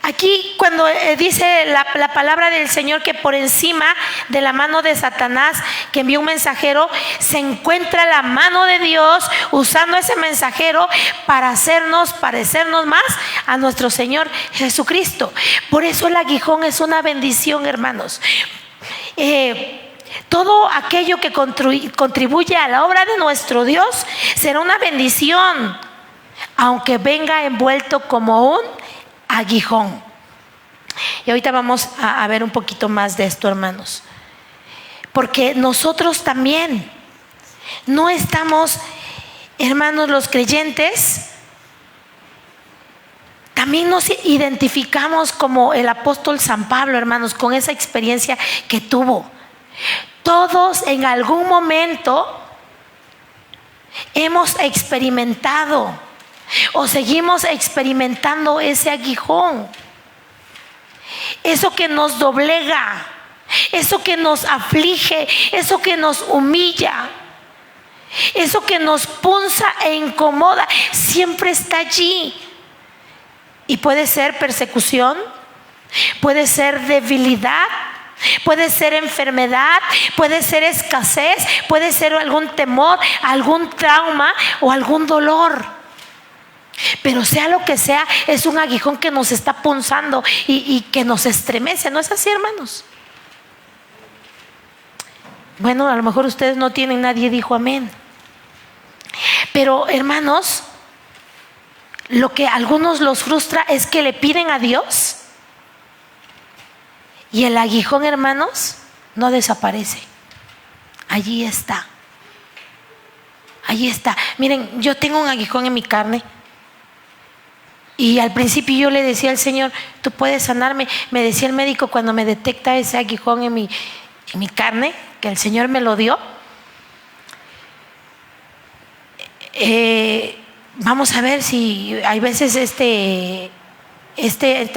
aquí cuando dice la palabra del Señor que por encima de la mano de Satanás, que envió un mensajero, se encuentra la mano de Dios usando ese mensajero para hacernos parecernos más a nuestro Señor Jesucristo. Por eso el aguijón es una bendición, hermanos. Todo aquello que contribuye a la obra de nuestro Dios será una bendición, aunque venga envuelto como un aguijón. Y ahorita vamos a ver un poquito más de esto, hermanos, porque nosotros también no estamos, hermanos, los creyentes también nos identificamos como el apóstol San Pablo, hermanos, con esa experiencia que tuvo. Todos en algún momento hemos experimentado o seguimos experimentando ese aguijón, eso que nos doblega, eso que nos aflige, eso que nos humilla, eso que nos punza e incomoda, siempre está allí. Y puede ser persecución, puede ser debilidad, puede ser enfermedad, puede ser escasez, puede ser algún temor, algún trauma o algún dolor. Pero sea lo que sea, es un aguijón que nos está punzando y que nos estremece. ¿No es así, hermanos? Bueno, a lo mejor ustedes no tienen, nadie dijo amén. Pero, hermanos, lo que a algunos los frustra es que le piden a Dios y el aguijón, hermanos, no desaparece. Allí está. Allí está. Miren, yo tengo un aguijón en mi carne. Y al principio yo le decía al Señor, tú puedes sanarme. Me decía el médico cuando me detecta ese aguijón en mi carne, que el Señor me lo dio. Vamos a ver si hay veces esta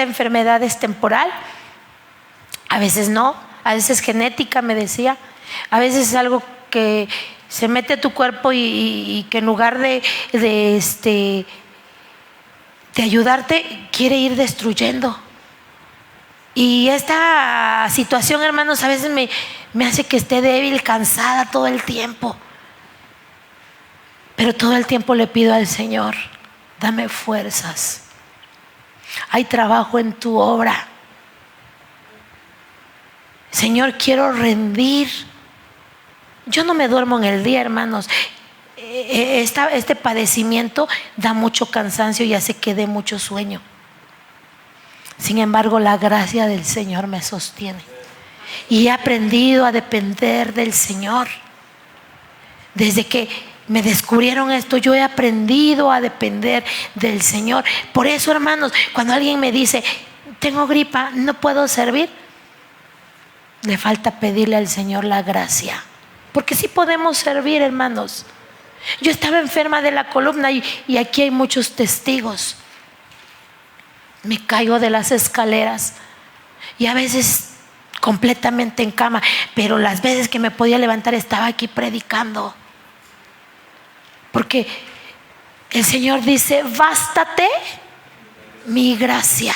enfermedad es temporal, a veces no, a veces es genética, me decía, a veces es algo que se mete a tu cuerpo y que en lugar de ayudarte, quiere ir destruyendo. Y esta situación, hermanos, a veces me hace que esté débil, cansada todo el tiempo. Pero todo el tiempo le pido al Señor, dame fuerzas. Hay trabajo en tu obra. Señor, quiero rendir. Yo no me duermo en el día, hermanos. Este padecimiento da mucho cansancio y hace que dé mucho sueño. Sin embargo, la gracia del Señor me sostiene. Y he aprendido a depender del Señor. Desde que me descubrieron esto, yo he aprendido a depender del Señor. Por eso, hermanos, cuando alguien me dice, tengo gripa, no puedo servir, le falta pedirle al Señor la gracia. Porque sí podemos servir, hermanos. Yo estaba enferma de la columna y aquí hay muchos testigos. Me caigo de las escaleras y a veces completamente en cama, pero las veces que me podía levantar estaba aquí predicando. Porque el Señor dice, bástate mi gracia.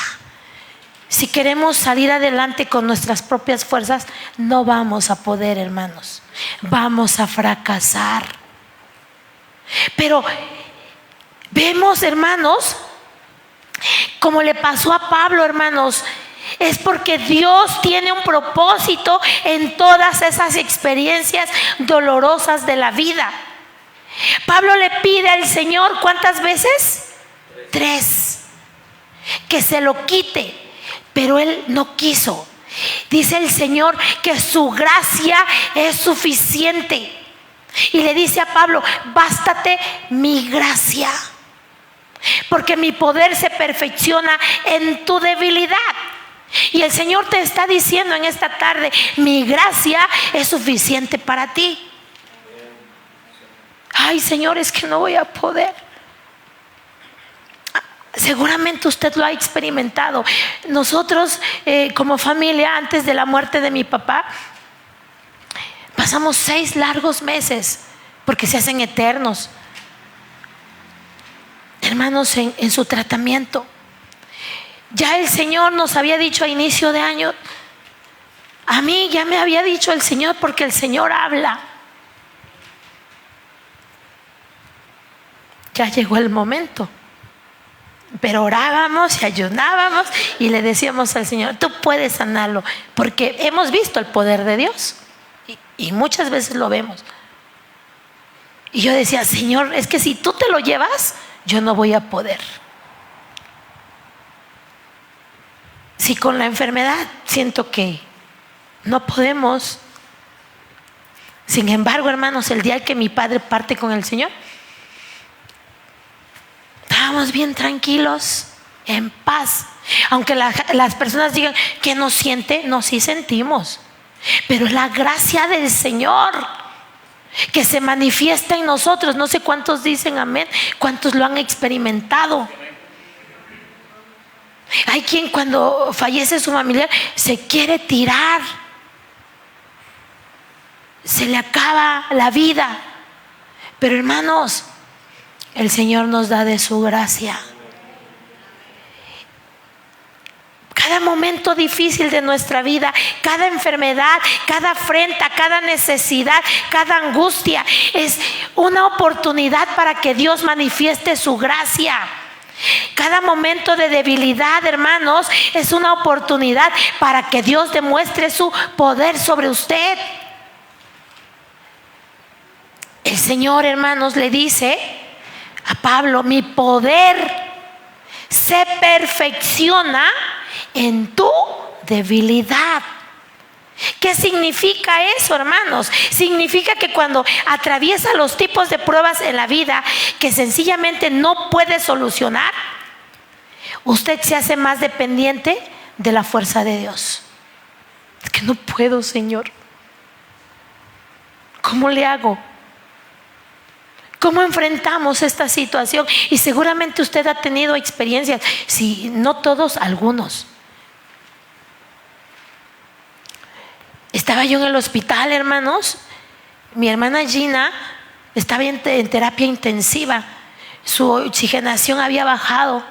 Si queremos salir adelante con nuestras propias fuerzas, no vamos a poder, hermanos. Vamos a fracasar. Pero vemos, hermanos, como le pasó a Pablo, hermanos, es porque Dios tiene un propósito en todas esas experiencias dolorosas de la vida. Pablo le pide al Señor, ¿cuántas veces? 3. Que se lo quite, pero él no quiso. Dice el Señor que su gracia es suficiente. Y le dice a Pablo, bástate mi gracia, porque mi poder se perfecciona en tu debilidad. Y el Señor te está diciendo en esta tarde, mi gracia es suficiente para ti. Ay, Señor, es que no voy a poder. Seguramente usted lo ha experimentado. Nosotros como familia, antes de la muerte de mi papá, pasamos 6 largos meses, porque se hacen eternos, hermanos, en su tratamiento. Ya el Señor nos había dicho a inicio de año, a mí ya me había dicho el Señor, porque el Señor habla. Ya llegó el momento. Pero orábamos y ayunábamos y le decíamos al Señor, tú puedes sanarlo, porque hemos visto el poder de Dios y muchas veces lo vemos. Y yo decía, Señor, es que si tú te lo llevas, yo no voy a poder. Si con la enfermedad siento que no podemos. Sin embargo, hermanos, el día que mi padre parte con el Señor, estábamos bien tranquilos, en paz. Aunque las personas digan que no siente, no, sí sentimos. Pero es la gracia del Señor. que se manifiesta en nosotros. No sé cuántos dicen amén, cuántos lo han experimentado. Hay quien cuando fallece su familiar se quiere tirar, se le acaba la vida. Pero hermanos, el Señor nos da de su gracia. Cada momento difícil de nuestra vida, cada enfermedad, cada afrenta, cada necesidad, cada angustia es una oportunidad para que Dios manifieste su gracia. Cada momento de debilidad, hermanos, es una oportunidad para que Dios demuestre su poder sobre usted. El Señor, hermanos, le dice a Pablo: mi poder se perfecciona en tu debilidad. ¿Qué significa eso, hermanos? Significa que cuando atraviesa los tipos de pruebas en la vida que sencillamente no puede solucionar, usted se hace más dependiente de la fuerza de Dios. Es que no puedo, Señor. ¿Cómo le hago? ¿Cómo enfrentamos esta situación? Y seguramente usted ha tenido experiencias, si no todos, algunos. Estaba yo en el hospital, hermanos. Mi hermana Gina estaba en terapia intensiva. Su oxigenación había bajado.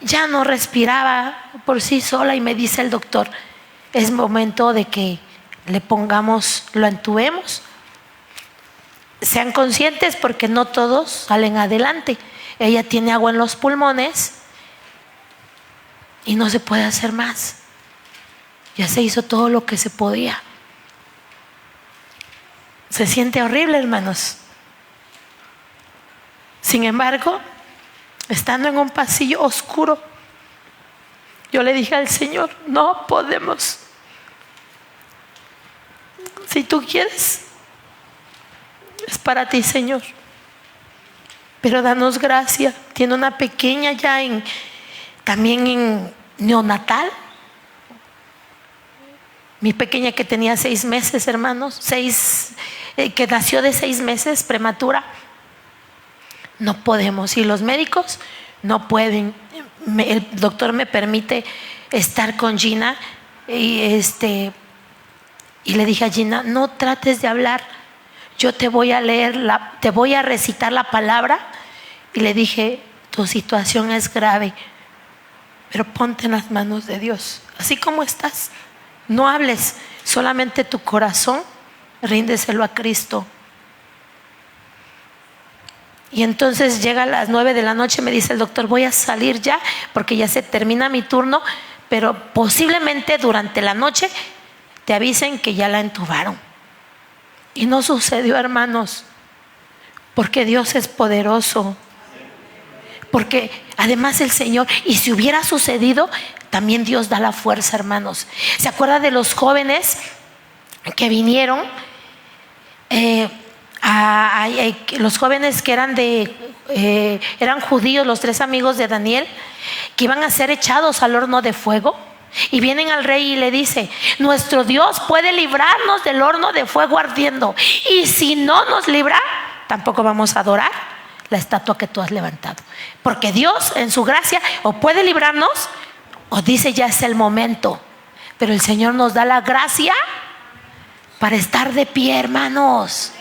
Ya no respiraba por sí sola y me dice el doctor: es momento de que le pongamos, lo entubemos. Sean conscientes porque no todos salen adelante. Ella tiene agua en los pulmones y no se puede hacer más. Ya se hizo todo lo que se podía. Se siente horrible, hermanos. Sin embargo, estando en un pasillo oscuro, yo le dije al Señor: no podemos. Si tú quieres, es para ti, Señor, pero danos gracia. Tiene una pequeña ya también en neonatal. Mi pequeña que tenía 6 meses, hermanos, que nació de 6 meses, prematura. No podemos, y los médicos no pueden. El doctor me permite estar con Gina y le dije a Gina: no trates de hablar, yo te voy a leer, te voy a recitar la palabra. Y le dije: tu situación es grave, pero ponte en las manos de Dios, así como estás. No hables, solamente tu corazón ríndeselo a Cristo. Y entonces llega a las 9 de la noche, me dice el doctor: voy a salir ya porque ya se termina mi turno, pero posiblemente durante la noche te avisen que ya la entubaron. Y no sucedió, hermanos, porque Dios es poderoso. Porque además el Señor, y si hubiera sucedido, también Dios da la fuerza, hermanos. ¿Se acuerda de los jóvenes que vinieron? Los jóvenes que eran judíos, los 3 amigos de Daniel, que iban a ser echados al horno de fuego. Y vienen al rey y le dice: nuestro Dios puede librarnos del horno de fuego ardiendo, y si no nos libra, tampoco vamos a adorar la estatua que tú has levantado. Porque Dios en su gracia o puede librarnos, o dice: ya es el momento. Pero el Señor nos da la gracia para estar de pie, hermanos.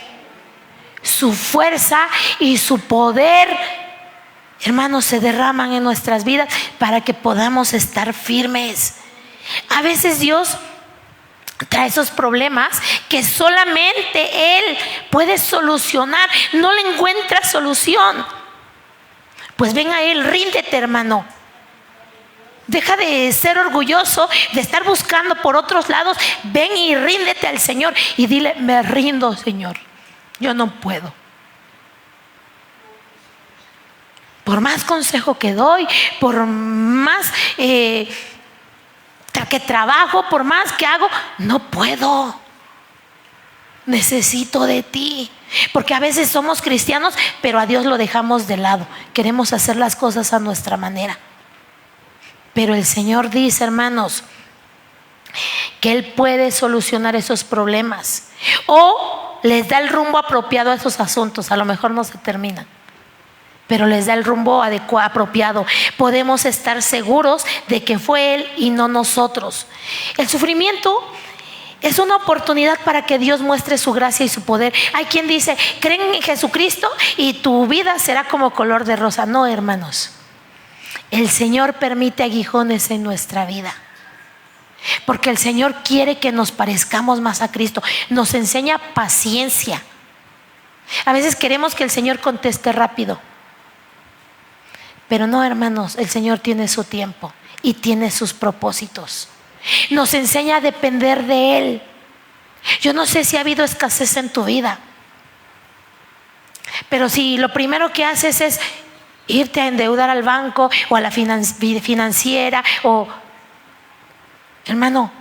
Su fuerza y su poder, hermanos, se derraman en nuestras vidas para que podamos estar firmes. A veces Dios trae esos problemas que solamente Él puede solucionar. No le encuentras solución, pues ven a Él, ríndete, hermano. Deja de ser orgulloso, de estar buscando por otros lados. Ven y ríndete al Señor y dile: me rindo, Señor, yo no puedo. Por más consejo que doy, por más que trabajo, por más que hago, no puedo. Necesito de ti. Porque a veces somos cristianos, pero a Dios lo dejamos de lado. Queremos hacer las cosas a nuestra manera. Pero el Señor dice, hermanos, que Él puede solucionar esos problemas. O les da el rumbo apropiado a esos asuntos. A lo mejor no se terminan, pero les da el rumbo apropiado. Podemos estar seguros de que fue Él y no nosotros. El sufrimiento es una oportunidad para que Dios muestre su gracia y su poder. Hay quien dice, creen en Jesucristo y tu vida será como color de rosa. No, hermanos. El Señor permite aguijones en nuestra vida, porque el Señor quiere que nos parezcamos más a Cristo. Nos enseña paciencia. A veces queremos que el Señor conteste rápido, pero no, hermanos, el Señor tiene su tiempo y tiene sus propósitos. Nos enseña a depender de Él. Yo no sé si ha habido escasez en tu vida, pero si lo primero que haces es irte a endeudar al banco o a la financiera, hermano,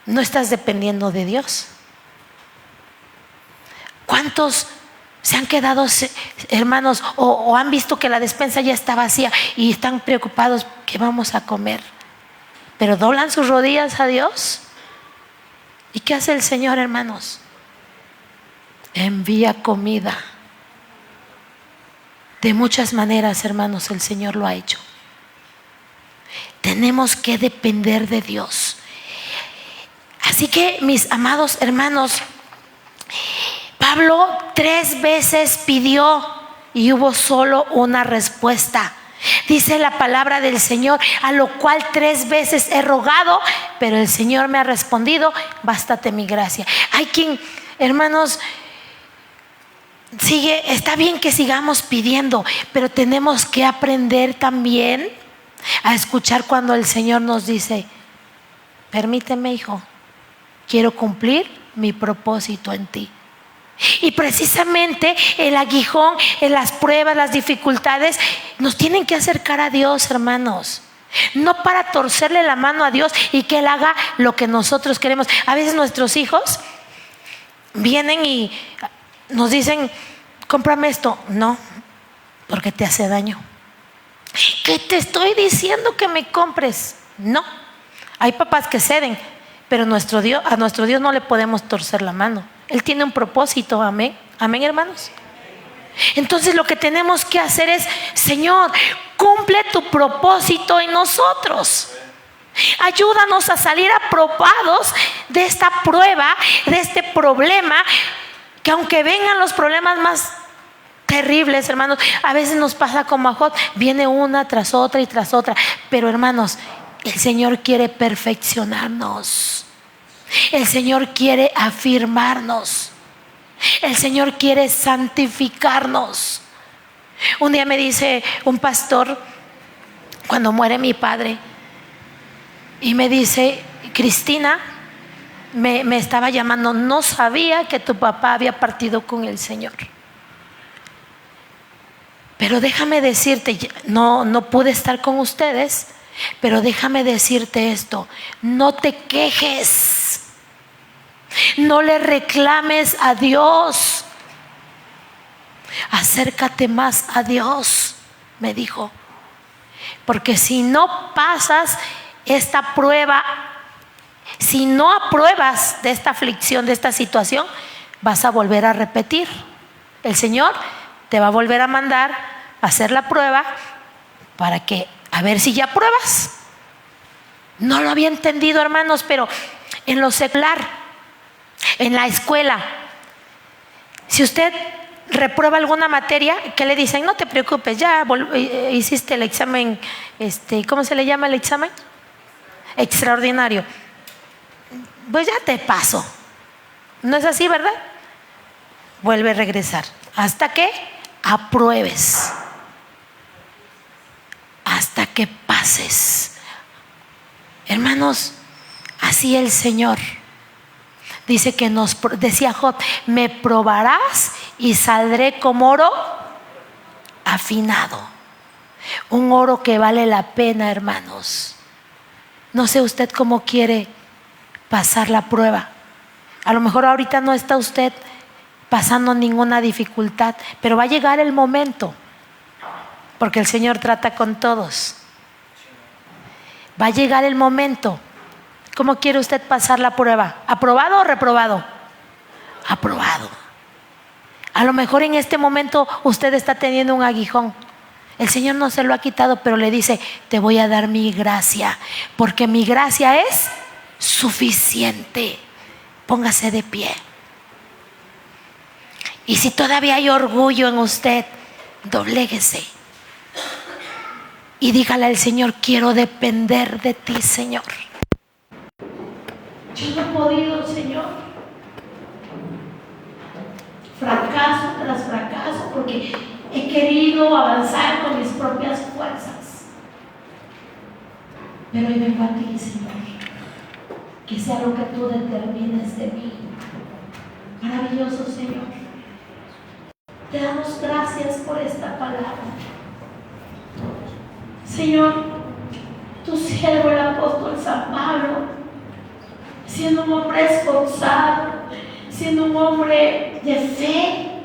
no estás dependiendo de Dios. ¿Cuántos se han quedado, hermanos, o han visto que la despensa ya está vacía y están preocupados qué vamos a comer? Pero doblan sus rodillas a Dios. ¿Y qué hace el Señor, hermanos? Envía comida. De muchas maneras, hermanos, el Señor lo ha hecho. Tenemos que depender de Dios. Así que, mis amados hermanos, Pablo 3 veces pidió y hubo solo una respuesta. Dice la palabra del Señor, a lo cual 3 veces he rogado, pero el Señor me ha respondido, bástate mi gracia. Hay quien, hermanos, está bien que sigamos pidiendo, pero tenemos que aprender también a escuchar cuando el Señor nos dice, permíteme, hijo, quiero cumplir mi propósito en ti. Y precisamente el aguijón, en las pruebas, las dificultades, nos tienen que acercar a Dios, hermanos. No para torcerle la mano a Dios y que Él haga lo que nosotros queremos. A veces nuestros hijos vienen y nos dicen, cómprame esto. No, porque te hace daño. ¿Qué te estoy diciendo que me compres? No. Hay papás que ceden, pero a nuestro Dios no le podemos torcer la mano. Él tiene un propósito, amén. Amén, hermanos. Entonces lo que tenemos que hacer es, Señor, cumple tu propósito en nosotros. Ayúdanos a salir aprobados de esta prueba, de este problema, que aunque vengan los problemas más terribles, hermanos, a veces nos pasa como a Job, viene una tras otra y tras otra. Pero, hermanos, el Señor quiere perfeccionarnos. El Señor quiere afirmarnos. El Señor quiere santificarnos. Un día me dice un pastor, cuando muere mi padre, y me dice, Cristina, me estaba llamando, no sabía que tu papá había partido con el Señor. Pero déjame decirte, no pude estar con ustedes, pero déjame decirte esto, no te quejes, no le reclames a Dios, acércate más a Dios, me dijo, porque si no pasas esta prueba, si no apruebas de esta aflicción, de esta situación, vas a volver a repetir. El Señor te va a volver a mandar a hacer la prueba para que, a ver si ya pruebas. No lo había entendido, hermanos, pero en lo secular, en la escuela, si usted reprueba alguna materia, ¿qué le dicen? No te preocupes, ya hiciste el examen, ¿cómo se le llama el examen? Extraordinario. Pues ya te paso. ¿No es así, verdad? Vuelve a regresar hasta que apruebes, hasta que pases. Hermanos, así el Señor dice que decía Job, me probarás y saldré como oro afinado. Un oro que vale la pena, hermanos. No sé usted cómo quiere pasar la prueba. A lo mejor ahorita no está usted pasando ninguna dificultad, pero va a llegar el momento, porque el Señor trata con todos. Va a llegar el momento. ¿Cómo quiere usted pasar la prueba? ¿Aprobado o reprobado? Aprobado. A lo mejor en este momento usted está teniendo un aguijón. El Señor no se lo ha quitado, pero le dice: te voy a dar mi gracia, porque mi gracia es suficiente. Póngase de pie. Y si todavía hay orgullo en usted, dobléguese y dígale al Señor: quiero depender de ti, Señor. Yo no he podido, Señor. Fracaso tras fracaso, porque he querido avanzar con mis propias fuerzas. Pero hoy vengo a ti, Señor. Que sea lo que tú determines de mí. Maravilloso, Señor. Te damos gracias por esta palabra. Señor, tu siervo, el apóstol San Pablo, siendo un hombre esforzado, siendo un hombre de fe,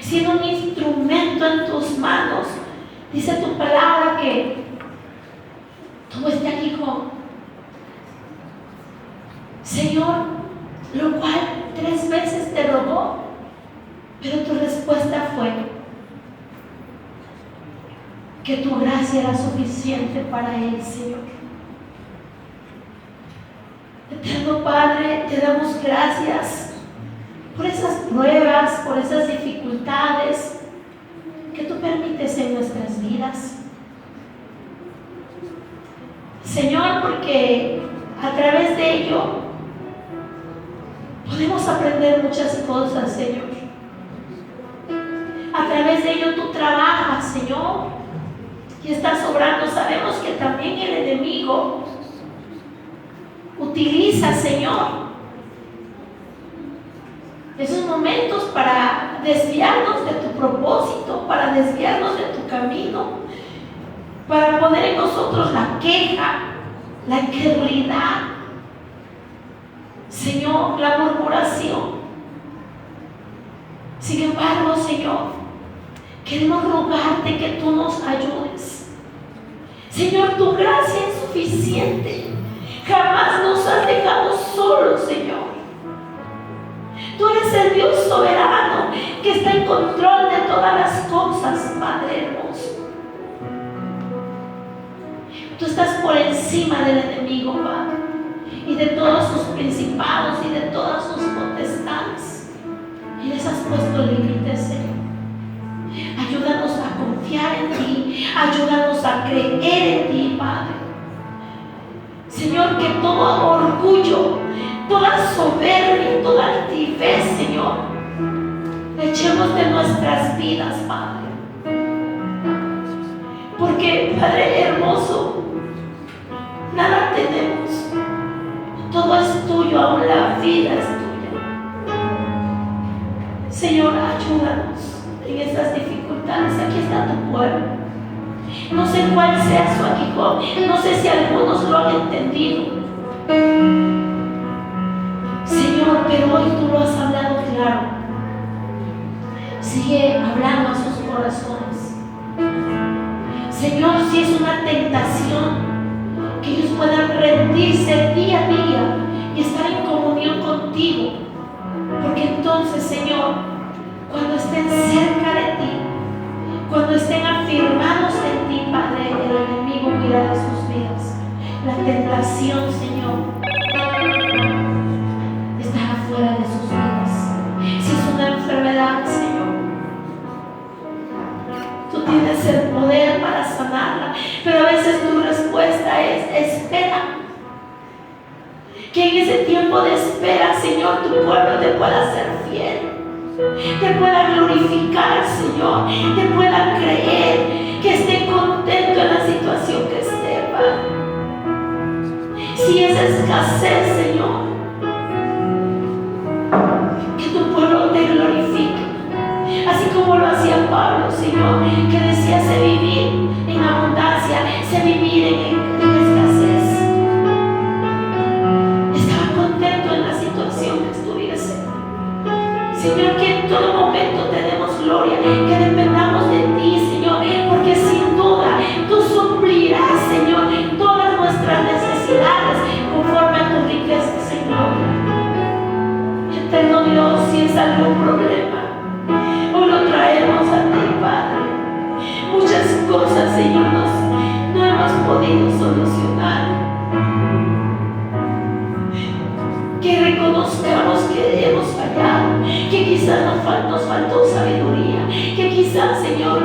siendo un instrumento en tus manos, dice tu palabra que tuvo este aguijón, Señor, lo cual 3 veces te rogó, pero tu respuesta fue que tu gracia era suficiente para él, Señor. Eterno Padre, te damos gracias por esas pruebas, por esas dificultades que tú permites en nuestras vidas. Señor, porque a través de ello podemos aprender muchas cosas, Señor. A través de ello tú trabajas, Señor, y estás obrando. Sabemos que también el enemigo utiliza, Señor, esos momentos para desviarnos de tu propósito, para desviarnos de tu camino, para poner en nosotros la queja, la incredulidad, Señor, la murmuración. Sin embargo, Señor, queremos rogarte que tú nos ayudes. Señor, tu gracia es suficiente. Jamás nos has dejado solos, Señor. Tú eres el Dios soberano que está en control de todas las cosas, Padre hermoso. Tú estás por encima del enemigo, Padre, y de todos sus principados y de todas sus potestades. Y les has puesto límites, Señor. Ayúdanos a confiar en ti, ayúdanos a creer en ti, Padre. Señor, que todo orgullo, toda soberbia, toda altivez, Señor, le echemos de nuestras vidas, Padre. Porque, Padre hermoso, nada tenemos, todo es tuyo, aún la vida es tuya. Señor, ayúdanos en estas dificultades. Aquí está tu pueblo. No sé cuál sea su aguijón, no sé si algunos lo han entendido, Señor, pero hoy tú lo has hablado claro. Sigue hablando a sus corazones, Señor. Si es una tentación, que ellos puedan rendirse día a día y estar en comunión contigo, porque entonces, Señor, cuando estén cerca de ti, cuando estén afirmados en ti, Padre, el enemigo huirá de sus vidas. La tentación, Señor, estará fuera de sus vidas. Si es una enfermedad, Señor, tú tienes el poder para sanarla, pero a veces tu respuesta es: espera. Que en ese tiempo de espera, Señor, tu pueblo te pueda ser fiel, te pueda glorificar, Señor, te pueda creer, que esté contento en la situación que esté, Padre. Si es escasez, Señor, que tu pueblo te glorifique, así como lo hacía Pablo, Señor, que decía: sé vivir en abundancia, sé vivir en escasez. Estaba contento en la situación que estuviese. Señor, que en todo momento te demos gloria, que dependamos de ti, Señor, porque sin duda tú suplirás, Señor, todas nuestras necesidades conforme a tus riquezas, Señor. Eterno Dios, si es algún problema, solucionar. Que reconozcamos que hemos fallado, que quizás nos faltó sabiduría, que quizás, Señor,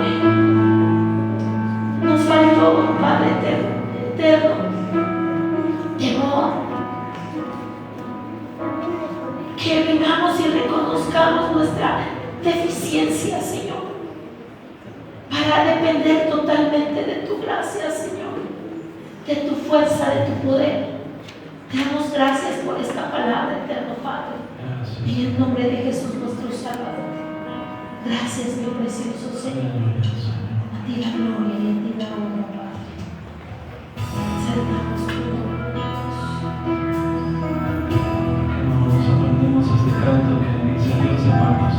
nos faltó, Padre eterno, temor. Que vengamos y reconozcamos nuestra deficiencia, Señor, para depender totalmente de tu gracia, Señor, de tu fuerza, de tu poder. Te damos gracias por esta palabra, eterno Padre. En el nombre de Jesús, nuestro Salvador. Gracias, mi precioso Señor. A ti la gloria y a ti la honra, Padre. Cerramos tu nombre. Nos aprendemos este canto que dice: Dios, hermanos.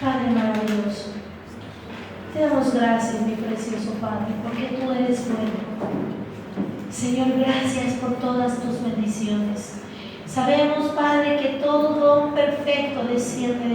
Padre maravilloso, te damos gracias, mi precioso Padre, porque tú eres bueno. Señor, gracias por todas tus bendiciones. Sabemos, Padre, que todo don perfecto desciende de